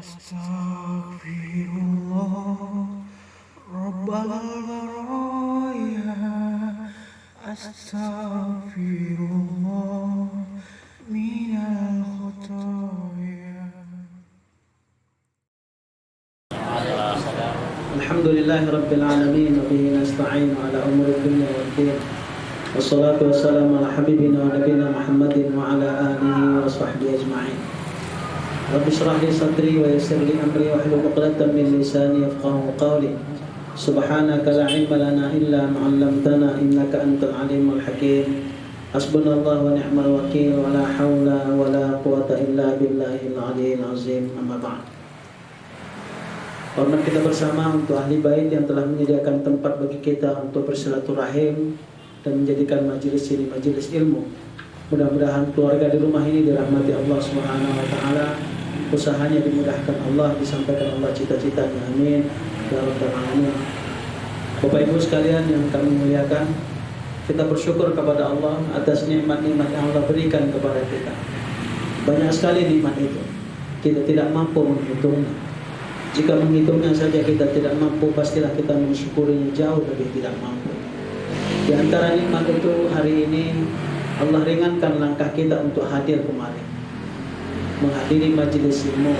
Astaghfirullah Rabbal baraya. Astaghfirullah minal khotoya. Alhamdulillahi Rabbil Alamin wa bihi nasta'inu ala umuri dunya waddin. Wassalatu wassalamu ala habibina wa nabina Muhammadin wa ala alihi wa sahbihi ajma'in. Rabbi shrah li sadri wa yassir li amri wa hlul 'uqdatam min lisani yafqahu qawli. Subhanaka la ilma lana illa ma 'allamtana innaka antal alimul hakim. Hasbunallahu wa ni'mal wakeel wa la haula wa la quwwata illa billahil aliyyil azim. Amma ba'd. Hormat kita bersama untuk ahli bait yang telah menyediakan tempat bagi kita untuk bersilaturahim dan menjadikan majelis ini majelis ilmu. Mudah-mudahan keluarga di rumah ini dirahmati Allah Subhanahu wa taala, usahanya dimudahkan Allah, disampaikan Allah cita-citanya. Amin ya rabbal alamin. Bapak Ibu sekalian yang kami muliakan, kita bersyukur kepada Allah atas nikmat-nikmat yang Allah berikan kepada kita. Banyak sekali nikmat itu, kita tidak mampu menghitungnya. Jika menghitungnya saja kita tidak mampu, pastilah kita mensyukurinya jauh lebih tidak mampu. Di antara nikmat itu, hari ini Allah ringankan langkah kita untuk hadir kemari, menghadiri majelis ilmu.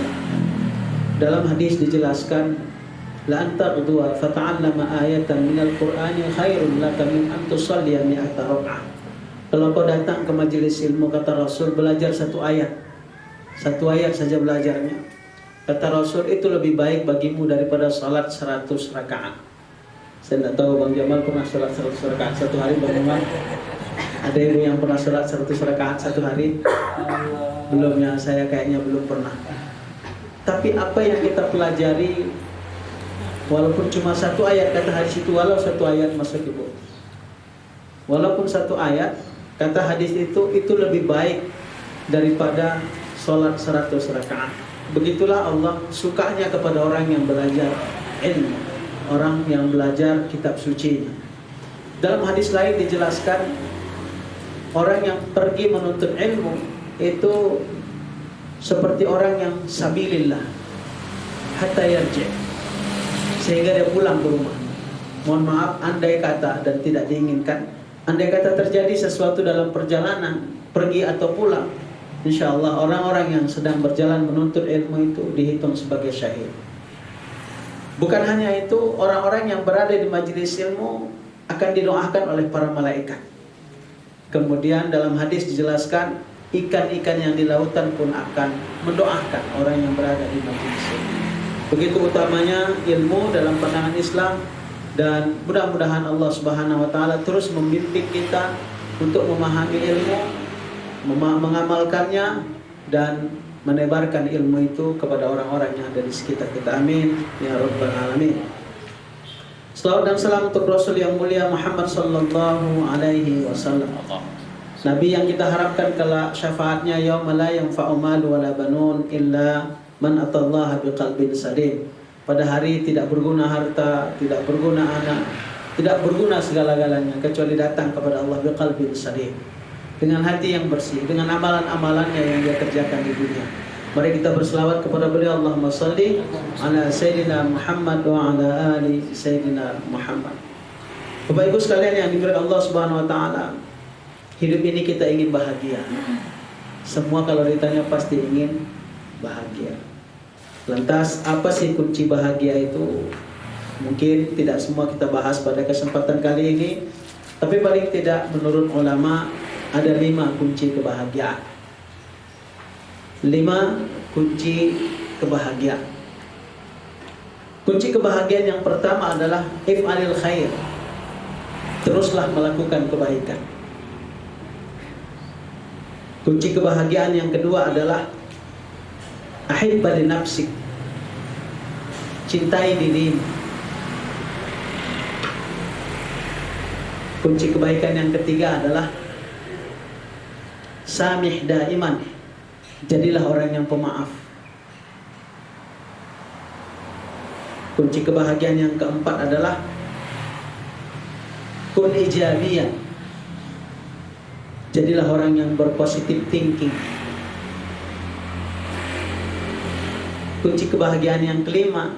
Dalam hadis dijelaskan, la anta qudwa fata'allama ayatan minal qur'ani khairun laka min an tusalliya mi'ata raka'ah. Kalau kau datang ke majelis ilmu, kata Rasul, belajar satu ayat saja belajarnya. Kata Rasul, itu lebih baik bagimu daripada salat 100 rakaat. Saya tidak tahu Bang Jamal pernah salat 100 rakaat satu hari, Bang Jamal? Ada ibu yang pernah salat 100 rakaat satu hari? Belum ya, saya kayaknya belum pernah. Tapi apa yang kita pelajari, walaupun cuma satu ayat, kata hadis itu, walau satu ayat masuk ibu. Walaupun satu ayat, kata hadis itu lebih baik daripada salat 100 rakaat. Begitulah Allah sukanya kepada orang yang belajar ilmu, orang yang belajar kitab suci. Dalam hadis lain dijelaskan, orang yang pergi menuntut ilmu itu seperti orang yang sabilillah hatta yarji', sehingga dia pulang ke rumah. Mohon maaf, andai kata dan tidak diinginkan, andai kata terjadi sesuatu dalam perjalanan, pergi atau pulang, InsyaAllah orang-orang yang sedang berjalan menuntut ilmu itu dihitung sebagai syahid. Bukan hanya itu, orang-orang yang berada di majelis ilmu akan didoakan oleh para malaikat. Kemudian dalam hadis dijelaskan, ikan-ikan yang di lautan pun akan mendoakan orang yang berada di majelis ilmu. Begitu utamanya ilmu dalam pandangan Islam, dan mudah-mudahan Allah Subhanahu wa taala terus membimbing kita untuk memahami ilmu, mengamalkannya, dan menebarkan ilmu itu kepada orang-orang yang ada di sekitar kita. Amin ya rabbal alamin. Salawat dan salam untuk Rasul yang mulia Muhammad sallallahu alaihi wasallam, Nabi yang kita harapkan kelak syafaatnya yauma la yanfa'u malu wala banun illa man atallaha biqalbin salim. Pada hari tidak berguna harta, tidak berguna anak, tidak berguna segala-galanya kecuali datang kepada Allah biqalbin salim, dengan hati yang bersih, dengan amalan-amalannya yang dia kerjakan di dunia. Mari kita berselawat kepada beliau. Allahumma salli ala Sayyidina Muhammad wa ala ali Sayyidina Muhammad. Bapak Ibu sekalian yang dimuliakan Allah Subhanahu wa taala, hidup ini kita ingin bahagia. Semua kalau ditanya pasti ingin bahagia. Lantas apa sih kunci bahagia itu? Mungkin tidak semua kita bahas pada kesempatan kali ini, tapi paling tidak menurut ulama ada 5 kunci kebahagiaan. 5 kunci kebahagiaan. Kunci kebahagiaan yang pertama adalah if'alil khair. Teruslah melakukan kebaikan. Kunci kebahagiaan yang kedua adalah ahibba li nafsik. Cintai dirimu. Kunci kebaikan yang ketiga adalah samih daiman. Jadilah orang yang pemaaf. Kunci kebahagiaan yang keempat adalah kun ijabiyan. Jadilah orang yang berpositif thinking. Kunci kebahagiaan yang kelima,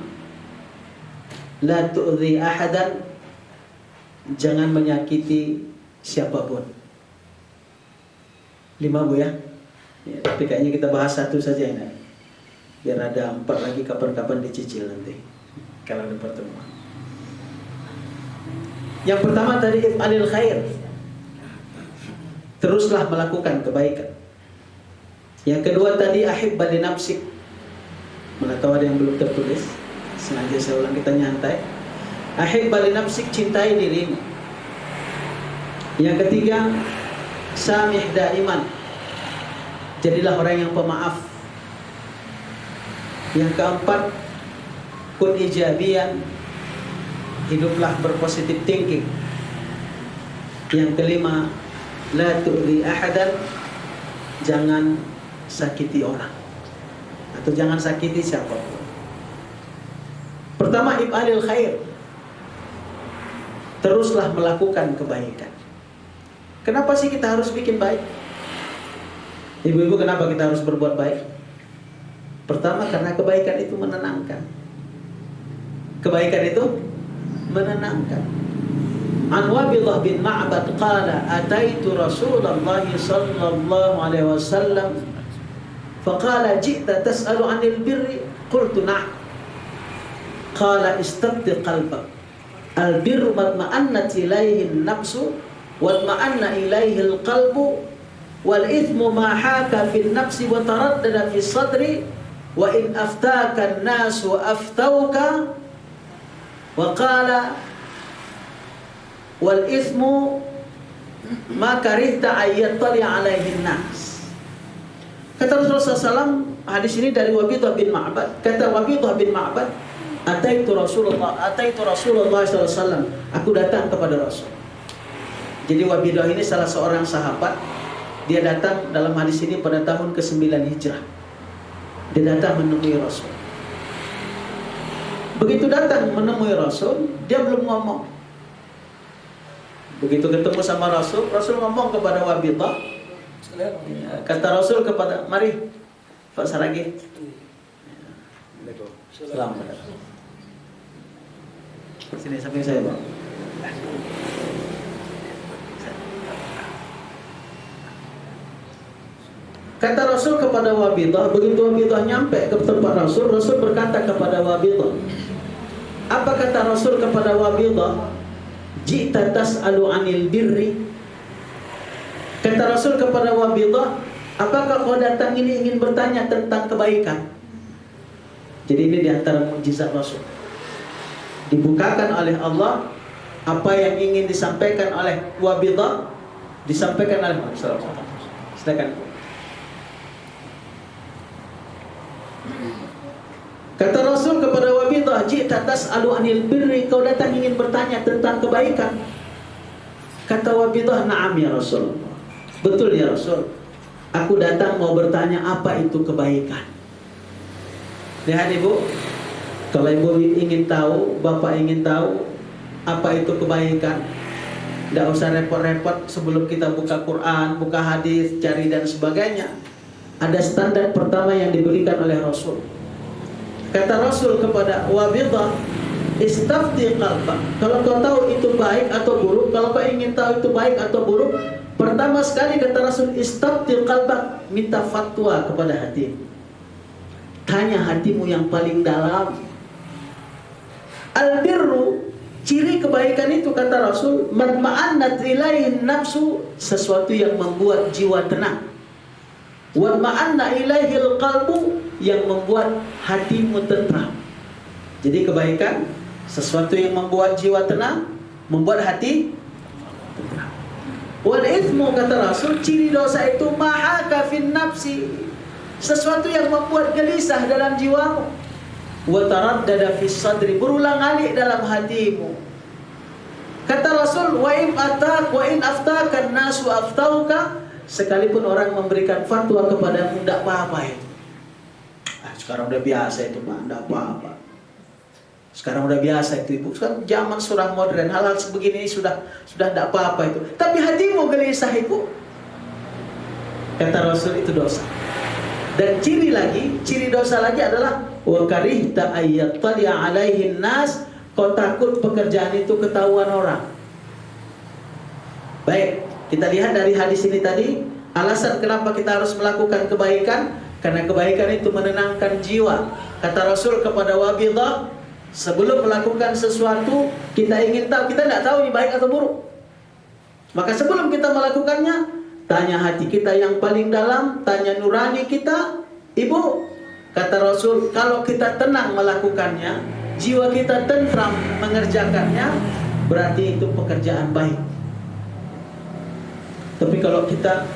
la tu'dhi ahadan, jangan menyakiti siapapun. 5 Bu ya. Ya, tapi kayaknya kita bahas 1 saja ini. Biar ada 4 lagi kapan-kapan dicicil nanti kalau ada pertemuan. Yang pertama tadi if'alil khair. Teruslah melakukan kebaikan. Yang kedua tadi ahibba li nafsik. Mana tahu ada yang belum tertulis. Sengaja saya ulang, kita nyantai. Ahibba li nafsik, cintai dirimu. Yang ketiga, samih daiman. Jadilah orang yang pemaaf. Yang keempat, kun ijabiyan. Hiduplah berpositif thinking. Yang kelima, la tu'li ahadan, jangan sakiti orang atau jangan sakiti siapapun. Pertama, if'alil khair, teruslah melakukan kebaikan. Kenapa sih kita harus bikin baik? Ibu-ibu, kenapa kita harus berbuat baik? Pertama, karena kebaikan itu menenangkan. Kebaikan itu menenangkan. An Wabidah bin Ma'bad qala ataitu Rasulullah sallallahu alaihi wasallam faqala ji'ta tas'alu 'anil birri qultu na'am qala istabdi qalbak al birru matma'annat ilaihi an-nafsu wa matma'anna ilaihi al-qalbu wal ithmu ma haka fi an-nafsi wa taraddada fi sadri wa in aftaka an-nasu aftauka wa qala wal ismu ma karihta ayyattali alaihi nas. Kata Rasulullah SAW, hadis ini dari Wabidah bin Ma'bad. Kata Wabidah bin Ma'bad, ataitu Rasulullah SAW, aku datang kepada Rasul. Jadi Wabidah ini salah seorang sahabat. Dia datang dalam hadis ini pada tahun ke-9 Hijrah. Dia datang menemui Rasul. Begitu datang menemui Rasul, dia belum ngomong. Begitu ketemu sama Rasul, Rasul ngomong kepada Wabidah. Kata Rasul kepada, mari Pak Saragi. Selamat. Sini samping saya, Pak. Kata Rasul kepada Wabidah, begitu Wabidah nyampe ke tempat Rasul, Rasul berkata kepada Wabidah. Apa kata Rasul kepada Wabidah? Ji'ta tas'alu 'anil birri. Kata Rasul kepada Wabidah, apakah kau datang ini ingin bertanya tentang kebaikan? Jadi ini diantara mukjizat Rasul. Dibukakan oleh Allah apa yang ingin disampaikan oleh Wabidah, disampaikan oleh Rasul. Silakan. Kata Rasul kepada Wabidah, ji'ta tas'alu 'anil birri, kau datang ingin bertanya tentang kebaikan. Kata Wabidah, na'am ya Rasul. Betul ya Rasul. Aku datang mau bertanya apa itu kebaikan. Lihat Ibu, kalau Ibu ingin tahu, Bapak ingin tahu apa itu kebaikan, tidak usah repot-repot sebelum kita buka Quran, buka hadis, cari dan sebagainya. Ada standar pertama yang diberikan oleh Rasul. Kata Rasul kepada Wabidah, istafti qalbak. Kalau kau tahu itu baik atau buruk, kalau kau ingin tahu itu baik atau buruk, pertama sekali kata Rasul, istafti qalbak, minta fatwa kepada hati. Tanya hatimu yang paling dalam. Al-birru, ciri kebaikan itu kata Rasul, matma'annat ilaihin nafsu, sesuatu yang membuat jiwa tenang. Wa ma'anna ilaihil qalbu, yang membuat hatimu tentram. Jadi kebaikan sesuatu yang membuat jiwa tenang, membuat hati tentram. Wal ithmu kata Rasul, ciri dosa itu mahaka fin nafsi, sesuatu yang membuat gelisah dalam jiwamu. Wa taraddada fis sadri, berulang-alik dalam hatimu. Kata Rasul, wa in aftaka an-nasu aftauka, sekalipun orang memberikan fatwa kepadamu, tidak apa-apa itu. Sekarang udah biasa itu, Pak, tidak apa-apa. Sekarang udah biasa itu, Ibu. Sekarang zaman sudah modern, hal-hal sebegini sudah tidak apa-apa itu. Tapi hatimu gelisah, Ibu. Kata Rasul, itu dosa. Dan ciri dosa lagi adalah wa karihta ayyattali alaihin nas, kau takut pekerjaan itu ketahuan orang. Baik, kita lihat dari hadis ini tadi, alasan kenapa kita harus melakukan kebaikan, karena kebaikan itu menenangkan jiwa. Kata Rasul kepada Wabidah, sebelum melakukan sesuatu kita ingin tahu, kita tidak tahu ini baik atau buruk. Maka sebelum kita melakukannya, tanya hati kita yang paling dalam, tanya nurani kita. Ibu, kata Rasul, kalau kita tenang melakukannya, jiwa kita tentram mengerjakannya, berarti itu pekerjaan baik. Tapi kalau kita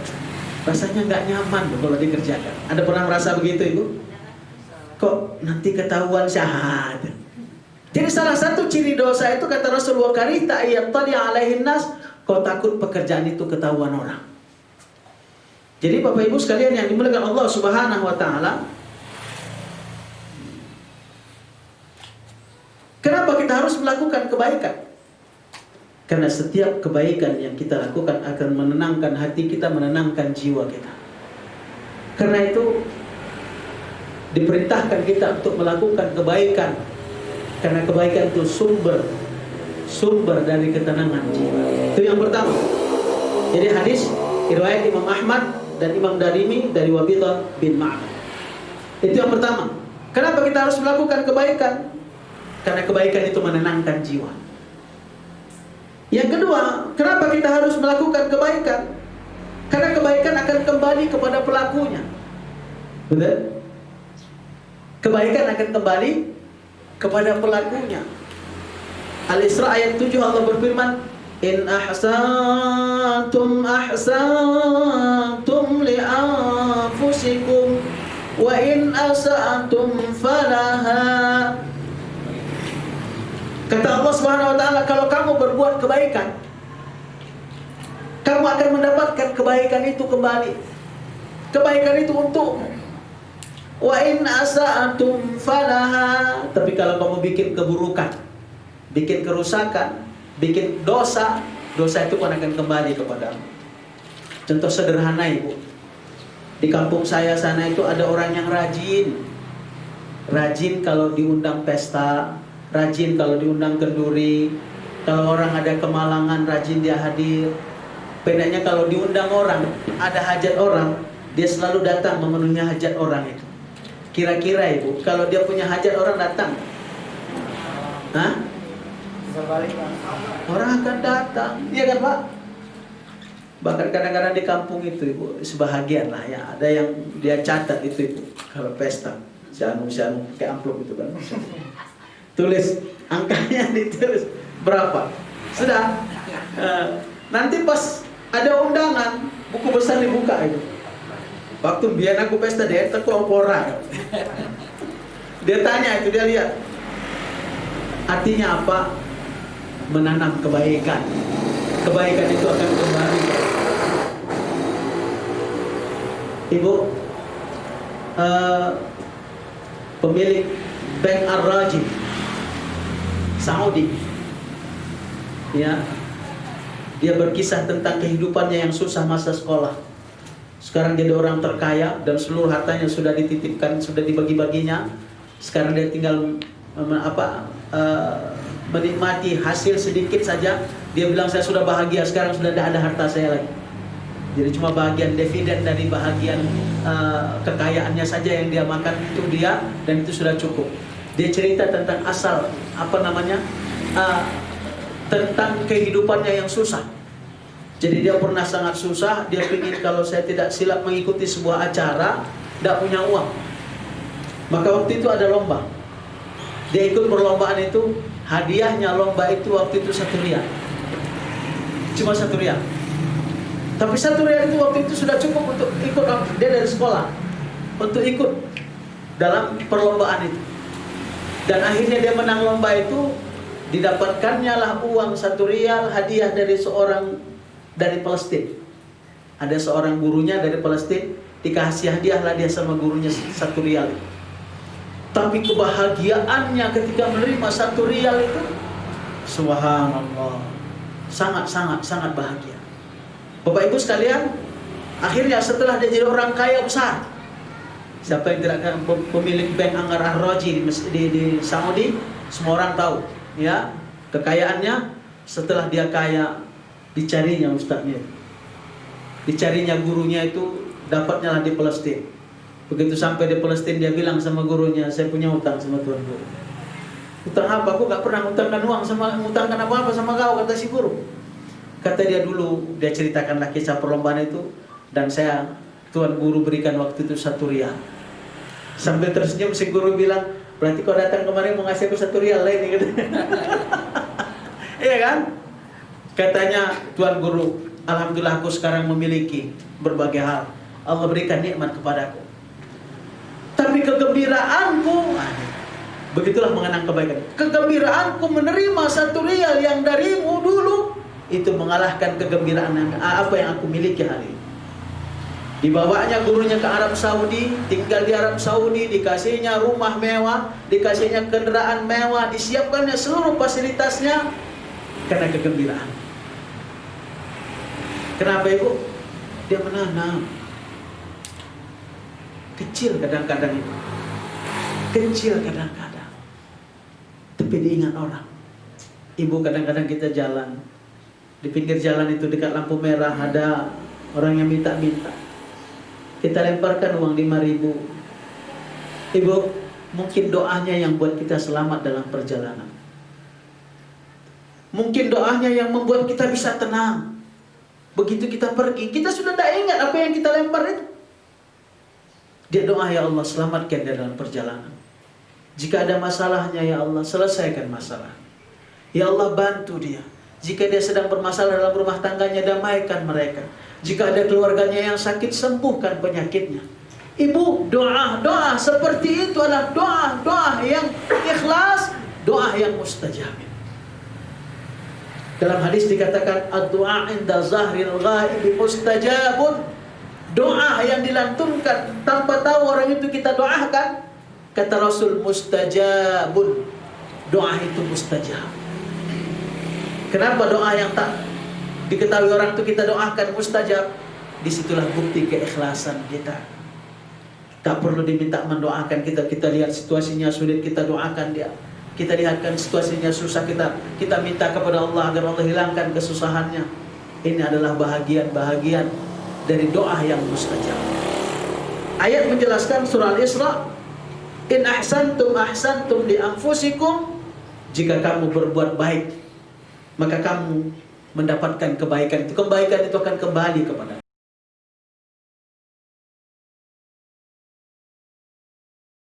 rasanya nggak nyaman kalau dikerjakan, ada pernah merasa begitu Ibu? Kok nanti ketahuan syahadat. Jadi salah satu ciri dosa itu kata Rasul, wa karihta ayyattali alaihin nas, kau takut pekerjaan itu ketahuan orang. Jadi Bapak Ibu sekalian yang dimuliakan Allah Subhanahu wa taala, kenapa kita harus melakukan kebaikan? Karena setiap kebaikan yang kita lakukan akan menenangkan hati kita, menenangkan jiwa kita. Karena itu diperintahkan kita untuk melakukan kebaikan, karena kebaikan itu sumber dari ketenangan jiwa. Itu yang pertama. Jadi hadis riwayat Imam Ahmad dan Imam Darimi dari Wabidah bin Ma'bad. Itu yang pertama. Kenapa kita harus melakukan kebaikan? Karena kebaikan itu menenangkan jiwa. Yang kedua, kenapa kita harus melakukan kebaikan? Karena kebaikan akan kembali kepada pelakunya. Betul? Kebaikan akan kembali kepada pelakunya. Al-Isra ayat 7 Allah berfirman, in ahsantum ahsantum li anfusikum wa in asa'tum falaha. Kata Allah Subhanahu wa taala, kalau kamu berbuat kebaikan, kamu akan mendapatkan kebaikan itu kembali. Kebaikan itu untukmu. Wa in asa'tum falaha. Tapi kalau kamu bikin keburukan, bikin kerusakan, bikin dosa, dosa itu akan kembali kepadamu. Contoh sederhana Ibu, di kampung saya sana itu ada orang yang rajin kalau diundang pesta, rajin kalau diundang kenduri, kalau orang ada kemalangan rajin dia hadir. Bedanya kalau diundang orang, ada hajat orang, dia selalu datang memenuhi hajat orang itu. Kira-kira Ibu, kalau dia punya hajat orang datang? Hah? Orang akan datang, iya kan Pak? Bahkan kadang-kadang di kampung itu Ibu, sebahagian lah ya, ada yang dia catat itu Ibu, kalau pesta, si anu pakai amplop itu kan, tulis angkanya, ditulis berapa, sudah. Nanti pas ada undangan, buku besar dibuka itu. Waktu biar aku pesta dia terkelompok. Dia tanya itu, dia lihat artinya apa? Menanam kebaikan. Kebaikan itu akan kembali. Ibu, pemilik Bank Ar-Rajib Saudi, ya, dia berkisah tentang kehidupannya yang susah masa sekolah. Sekarang jadi orang terkaya dan seluruh hartanya sudah dititipkan, sudah dibagi-baginya. Sekarang dia tinggal menikmati hasil sedikit saja. Dia bilang saya sudah bahagia, sekarang sudah tidak ada harta saya lagi. Jadi cuma bagian dividen dari bahagian kekayaannya saja yang dia makan itu dia, dan itu sudah cukup. Dia cerita tentang asal tentang kehidupannya yang susah. Jadi dia pernah sangat susah, dia ingin kalau saya tidak silap mengikuti sebuah acara, tidak punya uang. Maka waktu itu ada lomba. Dia ikut perlombaan itu, hadiahnya lomba itu waktu itu 1 riyal. Cuma 1 riyal. Tapi 1 riyal itu waktu itu sudah cukup untuk ikut, dia dari sekolah, untuk ikut dalam perlombaan itu. Dan akhirnya dia menang lomba itu, didapatkannya lah uang 1 riyal hadiah dari seorang dari Palestina. Ada seorang gurunya dari Palestina, dikasih hadiah lah dia sama gurunya 1 riyal. Tapi kebahagiaannya ketika menerima 1 riyal itu, subhanallah, sangat bahagia. Bapak Ibu sekalian, akhirnya setelah dia jadi orang kaya besar, Siapa yang tidak kenal pemilik bank Angar Ar-Raji di Saudi, semua orang tahu, ya. Kekayaannya setelah dia kaya dicarinya ustadznya. Dicarinya gurunya itu dapatnya lah di Palestina. Begitu sampai di Palestina dia bilang sama gurunya, saya punya utang sama tuan guru. Utang apa? Aku gak pernah utangkan uang sama utangkan apa-apa sama kau, kata si guru. Kata dia dulu, dia ceritakanlah kisah perlombaan itu, dan saya tuan guru berikan waktu itu 1 rial. Sambil tersenyum si guru bilang, berarti kau datang kemarin mau ngasih aku 1 rial lain gitu. Iya kan? Katanya tuan guru, alhamdulillah aku sekarang memiliki berbagai hal. Allah berikan nikmat kepadaku. Tapi kegembiraanku, begitulah mengenang kebaikan. Kegembiraanku menerima 1 rial yang darimu dulu, itu mengalahkan kegembiraan apa yang aku miliki hari ini. Dibawanya gurunya ke Arab Saudi, tinggal di Arab Saudi, dikasihnya rumah mewah, dikasihnya kendaraan mewah, disiapkannya seluruh fasilitasnya karena kegembiraan. Kenapa ibu? Dia menanam. Kecil kadang-kadang itu. Kecil kadang-kadang. Tapi diingat orang. Ibu kadang-kadang kita jalan. Di pinggir jalan itu dekat lampu merah ada orang yang minta-minta. Kita lemparkan uang 5.000. Ibu, mungkin doanya yang buat kita selamat dalam perjalanan. Mungkin doanya yang membuat kita bisa tenang. Begitu kita pergi, kita sudah tidak ingat apa yang kita lempar itu. Dia doa, ya Allah selamatkan dia dalam perjalanan. Jika ada masalahnya, ya Allah selesaikan masalah. Ya Allah bantu dia. Jika dia sedang bermasalah dalam rumah tangganya, damaikan mereka. Jika ada keluarganya yang sakit, sembuhkan penyakitnya. Ibu, doa seperti itu adalah doa yang ikhlas, doa yang mustajab. Dalam hadis dikatakan ad-du'a inda zahril ghaib mustajabun. Doa yang dilantunkan tanpa tahu orang itu kita doakan, kata Rasul, mustajabun. Doa itu mustajab. Kenapa doa yang tak diketahui orang itu kita doakan mustajab? Disitulah bukti keikhlasan kita. Tak perlu diminta mendoakan kita. Kita lihat situasinya sulit, kita doakan dia. Kita lihatkan situasinya susah, kita minta kepada Allah agar Allah hilangkan kesusahannya. Ini adalah bahagian dari doa yang mustajab. Ayat menjelaskan surah Al-Isra, in ahsantum li anfusikum. Jika kamu berbuat baik, maka kamu mendapatkan kebaikan. Kebaikan itu akan kembali kepada